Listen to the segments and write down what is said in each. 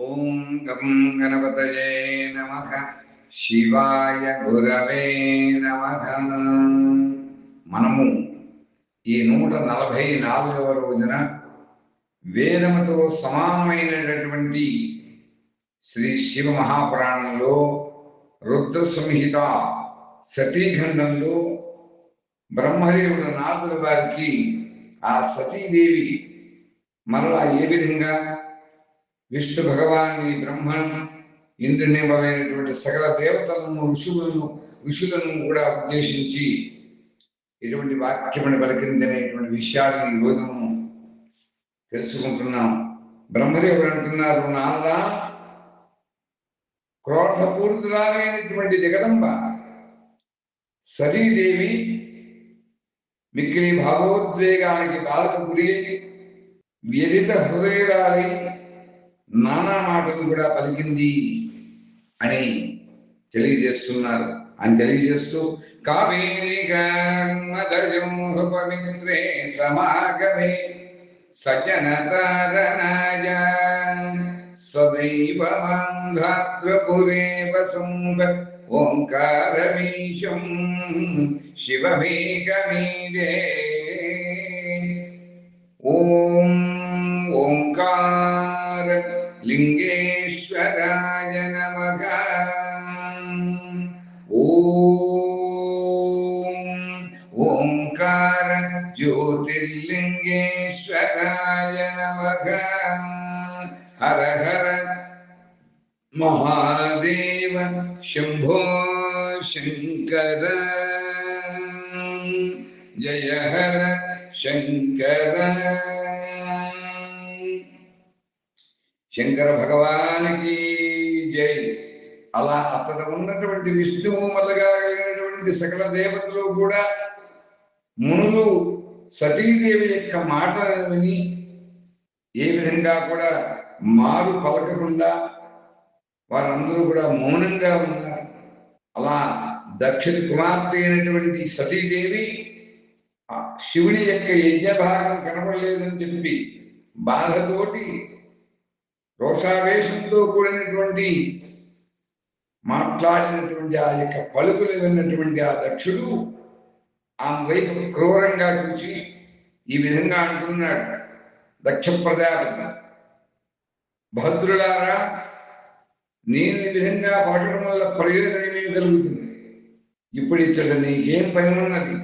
ఓం గం గణపతయే నమః. శివాయ గురవే నమః. మనము ఈ 144వ రోజున వేదముతో సమానమైనటువంటి శ్రీ శివ మహాపురాణంలో రుద్ర సంహిత సతీఖండంలో బ్రహ్మదేవుడు నారదుల వారికి ఆ సతీదేవి మరలా ఏ విధంగా విష్ణు భగవాన్ని బ్రహ్మను ఇంద్రనింబమైనటువంటి సకల దేవతలను ఋషులను కూడా ఉద్దేశించి ఎటువంటి వాక్యమని పలికిందనేటువంటి విషయాన్ని ఈ రోజు తెలుసుకుంటున్నాం. బ్రహ్మదేవుడు అంటున్నారు, నారదా, క్రోధపూరితురాలైనటువంటి జగదంబ సతీదేవి మిక్కిలి భావోద్వేగానికి బాధకు గురి వ్యధిత హృదయురాలై నానా మాటలు కూడా పలికింది అని తెలియజేస్తున్నారు. అని తెలియజేస్తూ కావేరి పవిత్రే సమాగమే సజనతారణాయ సదైవ మాంధాత్రపురే వసంబ ఓంకారమీశం శివమేకమీదే. ఓం ఓంకార లింగేశ్వరాయ నమః. ఓం ఓంకార జ్యోతిర్లింగేశ్వరాయ నమః. హర హర మహాదేవ శంభో శంకర. జయ హర శంకర. శంకర భగవానికి జై. అలా అతడు ఉన్నటువంటి విష్ణువు మొదలగలిగినటువంటి సకల దేవతలు కూడా మునులు సతీదేవి యొక్క మాటలను విని ఏ విధంగా కూడా మారు పలకకుండా వారందరూ కూడా మౌనంగా ఉన్నారు. అలా దక్షిణ కుమార్తె అయినటువంటి సతీదేవి శివుని యొక్క యజ్ఞ భాగం కనపడలేదని చెప్పి బాధతోటి రోషావేశంతో కూడినటువంటి మాట్లాడినటువంటి ఆ యొక్క పలుకులు విన్నటువంటి ఆ దక్షుడు ఆమె వైపు క్రూరంగా చూసి ఈ విధంగా అంటున్నాడు, దక్ష ప్రజాపతి, భద్రులారా, నేను ఈ విధంగా పలకడం వల్ల ప్రయోజనం ఏమి కలుగుతుంది? ఇప్పుడు ఇతడు నీకేం పని ఉన్నది?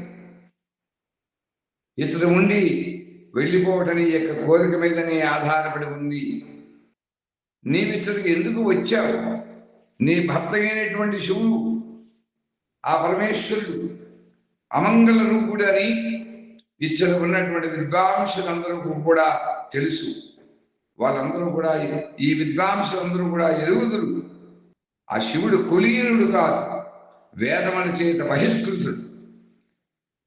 ఇతడు ఉండి వెళ్ళిపోవటం నీ యొక్క కోరిక మీదనే ఆధారపడి ఉంది. నీవిచ్చడికి ఎందుకు వచ్చావు? నీ భర్త అయినటువంటి శివుడు, ఆ పరమేశ్వరుడు అమంగళ రూపుడని ఇచ్చడు ఉన్నటువంటి విద్వాంసులందరూ కూడా తెలుసు. వాళ్ళందరూ కూడా ఈ విద్వాంసులందరూ కూడా ఎరుగుదురు. ఆ శివుడు కులీనుడు కాదు, వేదముల చేత బహిష్కృతుడు,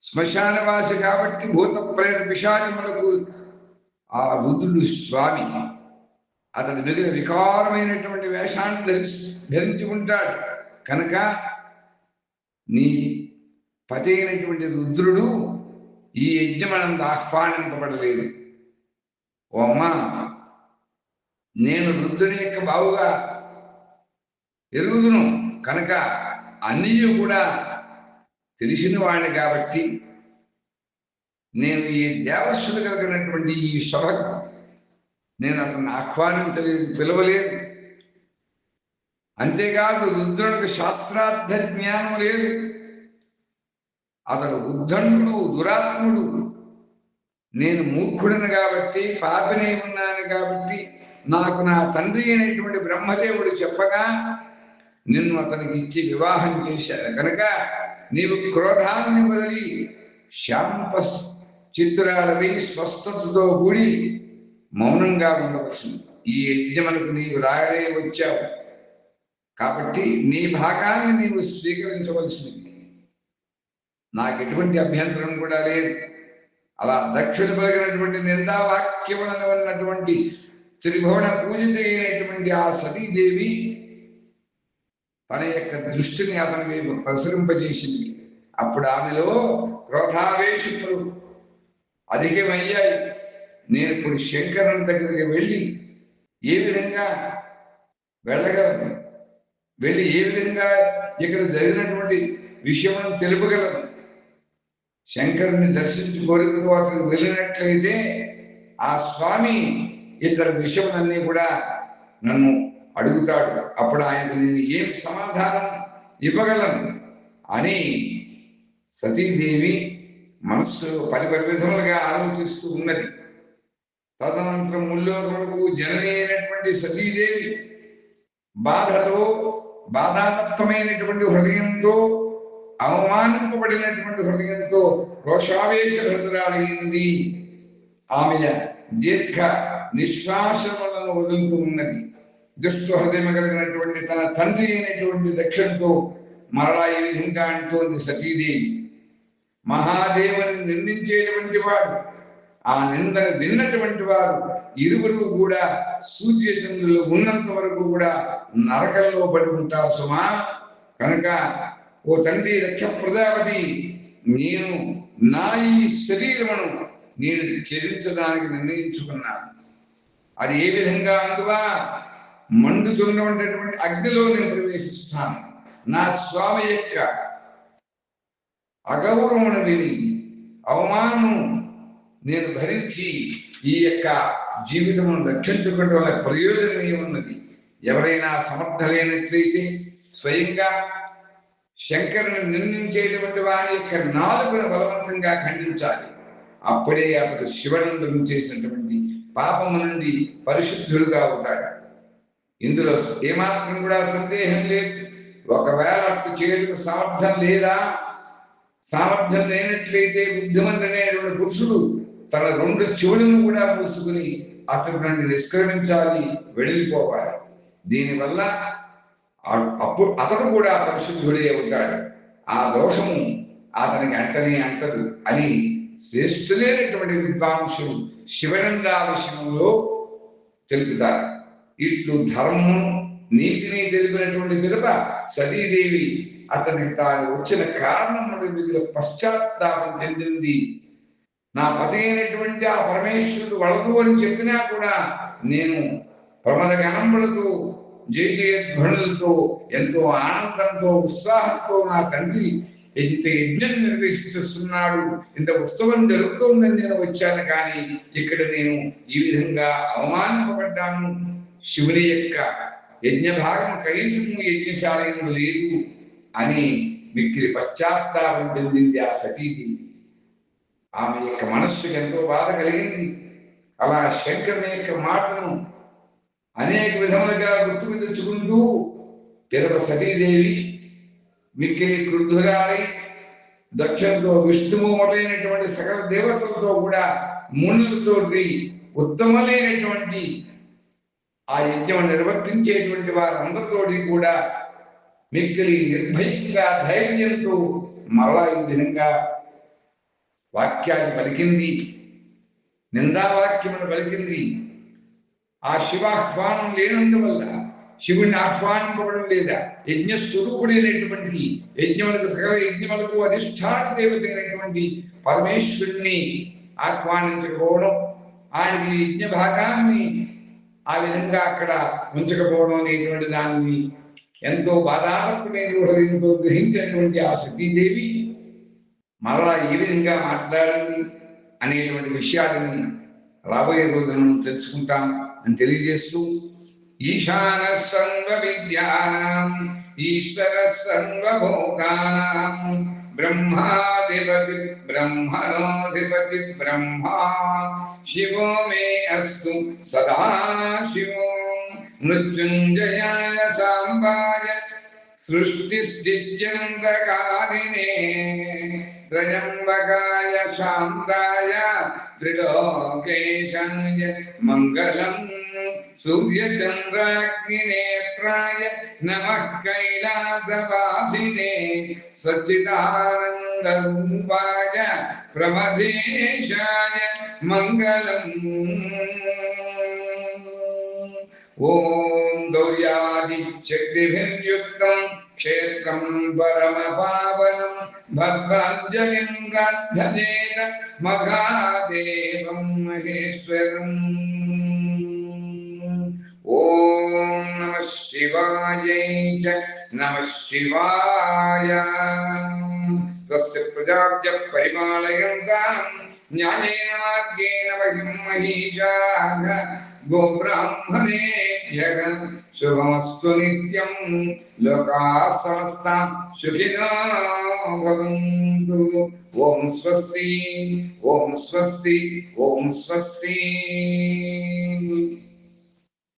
శ్మశానవాసి కాబట్టి భూత ప్రేత పిశాచములకు ఆ రుద్రుడు స్వామి. అతడు మిగిలిన వికారమైనటువంటి వేషాన్ని ధరించి ఉంటాడు కనుక నీ పతి అయినటువంటి రుద్రుడు ఈ యజ్ఞమనందు ఆహ్వానింపబడలేదు. ఓ అమ్మా, నేను రుద్రుని యొక్క బావుగా ఎరుగుదును కనుక అన్నీ కూడా తెలిసిన వాడిని కాబట్టి నేను ఈ దేవస్సులు కలిగినటువంటి ఈ సభకు నేను అతన్ని ఆహ్వానించలేదు, పిలవలేదు. అంతేకాదు రుద్రుడికి శాస్త్రార్థ జ్ఞానం లేదు. అతడు ఉద్దండు, దురాత్ముడు. నేను మూర్ఖుడిని కాబట్టి, పాపినై ఉన్నాను కాబట్టి నాకు నా తండ్రి అయినటువంటి బ్రహ్మదేవుడు చెప్పగా నిన్ను అతనికి ఇచ్చి వివాహం చేశాను కనుక నీవు క్రోధాన్ని వదిలి శాంత చిత్రాలవి స్వస్థతతో కూడి మౌనంగా ఉండవలసింది. ఈ యజ్ఞమునకు నీవు రాగలే వచ్చావు కాబట్టి నీ భాగాన్ని నీవు స్వీకరించవలసింది. నాకు ఎటువంటి అభ్యంతరం కూడా లేదు. అలా దక్షిణ పలిగినటువంటి నిందావాక్యములను ఉన్నటువంటి త్రిభువన పూజిత అయినటువంటి ఆ సతీదేవి తన యొక్క దృష్టిని అతని వైపు ప్రసరింపజేసింది. అప్పుడు ఆమెలో క్రోధావేశములు అధికమయ్యాయి. నేను ఇప్పుడు శంకరుని దగ్గరికి వెళ్ళి ఏ విధంగా వెళ్ళగలను, వెళ్ళి ఏ విధంగా ఇక్కడ జరిగినటువంటి విషయమును తెలుపగలను. శంకరుని దర్శించి కోరికతో అతనికి వెళ్ళినట్లయితే ఆ స్వామి ఇతర విషయములన్నీ కూడా నన్ను అడుగుతాడు. అప్పుడు ఆయనకు నేను ఏం సమాధానం ఇవ్వగలను అని సతీదేవి మనస్సులో పరివిధములుగా ఆలోచిస్తూ ఉన్నది. తదనంతరం ముల్లోకములకు జనని అయినటువంటి సతీదేవి బాధతో, బాధాతత్వమైనటువంటి హృదయంతో, అవమానింపబడినటువంటి హృదయంతో రోషావేశభరితురాలైంది. ఆమె దీర్ఘ నిశ్వాసములను వదులుతూ ఉన్నది. దుష్ట హృదయం కలిగినటువంటి తన తండ్రి అయినటువంటి దక్షుడితో మరలా ఈ విధంగా అంటోంది సతీదేవి. మహాదేవుని నిందించేటువంటి వాడు, ఆ నిందను విన్నటువంటి వారు ఇరువురు కూడా సూర్యచంద్రులు ఉన్నంత వరకు కూడా నరకంలో పడి ఉంటారు సుమా. కనుక ఓ తండ్రి దక్ష ప్రజాపతి, నేను నా ఈ శరీరమును నేను చెరించడానికి నిర్ణయించుకున్నాను. అది ఏ విధంగా అందువా, మండుతున్నటువంటి అగ్నిలో నేను ప్రవేశిస్తాను. నా స్వామి యొక్క అగౌరవమును విని, అవమానము నేను భరించి ఈ యొక్క జీవితమును రక్షించుకోవడం వల్ల ప్రయోజనం ఏమున్నది? ఎవరైనా సమర్థలేనట్లయితే స్వయంగా శంకరుని నిందించేటువంటి వారి యొక్క నాలుగును బలవంతంగా ఖండించాలి. అప్పుడే అతడు శివనందనం చేసినటువంటి పాపము నుండి పరిశుద్ధుడుగా అవుతాడు. ఇందులో ఏమాత్రం కూడా సందేహం లేదు. ఒకవేళ అట్టు చేయడానికి సామర్థ్యం లేదా, సామర్థ్యం లేనట్లయితే బుద్ధిమంతుడైనటువంటి పురుషుడు తన రెండు చెవులను కూడా మూసుకుని అతడు నుండి నిష్క్రమించాలి, వెళ్ళిపోవాలి. దీనివల్ల అప్పుడు అతడు కూడా పరిశుద్ధుడే అవుతాడు. ఆ దోషము అతనికి అంటనే అంటదు అని శ్రేష్ఠులైనటువంటి విద్వాంసులు శివనందా విషయంలో తెలుపుతారు. ఇట్లు ధర్మం నీతిని తెలిపినటువంటి పిదప సతీదేవి అతనికి తాను వచ్చిన కారణం మీద పశ్చాత్తాపం చెందింది. నా పతి అయినటువంటి ఆ పరమేశ్వరుడు వలదు అని చెప్పినా కూడా నేను ప్రమద గణములతో, జయ జయధ్వనులతో, ఎంతో ఆనందంతో, ఉత్సాహంతో నా తండ్రి ఇంత యజ్ఞం నిర్వహిస్తున్నాడు, ఇంత ఉత్సవం జరుగుతోందని నేను వచ్చాను. కానీ ఇక్కడ నేను ఈ విధంగా అవమానింపబడ్డాను. శివుని యొక్క యజ్ఞ భాగం కనీసం యజ్ఞశాలయంలో లేదు అని మిక్కిలి పశ్చాత్తాపం చెందింది ఆ సతీదేవి. ఆమె యొక్క మనస్సుకి ఎంతో బాధ కలిగింది. అలా శంకరుని యొక్క మాటను అనేక విధములుగా గుర్తుకు తెచ్చుకుంటూ పిదప సతీదేవి మిక్కిలి క్రుద్ధురాలై దక్షిణతో విష్ణువు మొదలైనటువంటి సకల దేవతలతో కూడా మునులతోటి ఉత్తమమైనటువంటి ఆ యజ్ఞం నిర్వర్తించేటువంటి వారందరితోటి కూడా మిక్కిలి నిర్భయంగా ధైర్యంతో మరలా ఈ విధంగా వాక్యాన్ని పలికింది, నిందావాక్యమును పలికింది. ఆ శివాహ్వానం లేనందువల్ల, శివుణ్ణి ఆహ్వానింపబడం లేదా, యజ్ఞ స్వరూపుడైనటువంటి యజ్ఞములకు సకల యజ్ఞములకు అధిష్టాన దేవత అయినటువంటి పరమేశ్వరుణ్ణి ఆహ్వానించకపోవడం, ఆయనకి యజ్ఞ భాగాన్ని ఆ విధంగా అక్కడ ఉంచకపోవడం అనేటువంటి దాన్ని ఎంతో బాధాత్మకమైన హృదయంతో గ్రహించినటువంటి ఆ సతీదేవి మరలా ఏ విధంగా మాట్లాడింది అనేటువంటి విషయాలని రాబోయే రోజులను తెలుసుకుంటాం అని తెలియజేస్తూ, ఈశాన సర్వ విద్యానాం ఈశ్వర సర్వభూతానాం బ్రహ్మాధిపతి బ్రహ్మణోధిపతి బ్రహ్మా శివో మే అస్తు సదా శివో మృత్యుంజయాయ సాంబాయ సృష్టిస్థిత్యంతకారిణే త్రయంబకాయ శాంతాయ త్రిలోకేశాయ మంగళం సూర్యచంద్రాగ్నినేత్రాయ నమః కైలాసవాసినే సచ్చిదానందరూపాయ ప్రమదేశాయ మంగళం. ఓం గౌర్యాది శక్తిభిర్యుక్తం క్షేత్రం పరమపావనం భద్రాంజలిం ప్రార్థయేత మహాదేవం మహేశ్వరం. ఓం నమః శివాయ. శివాయై చ నమః శివాయ. స్వస్తి ప్రజాభ్యః పరిపాలయంతాం న్యాయేన మార్గేణ మహీషాః గోబ్రాహ్మణేభ్యః శుభమస్తు నిత్యం. లోకాః సమస్తాః సుఖినో భవంతు. ఓం స్వస్తి, ఓం స్వస్తి, ఓం స్వస్తి.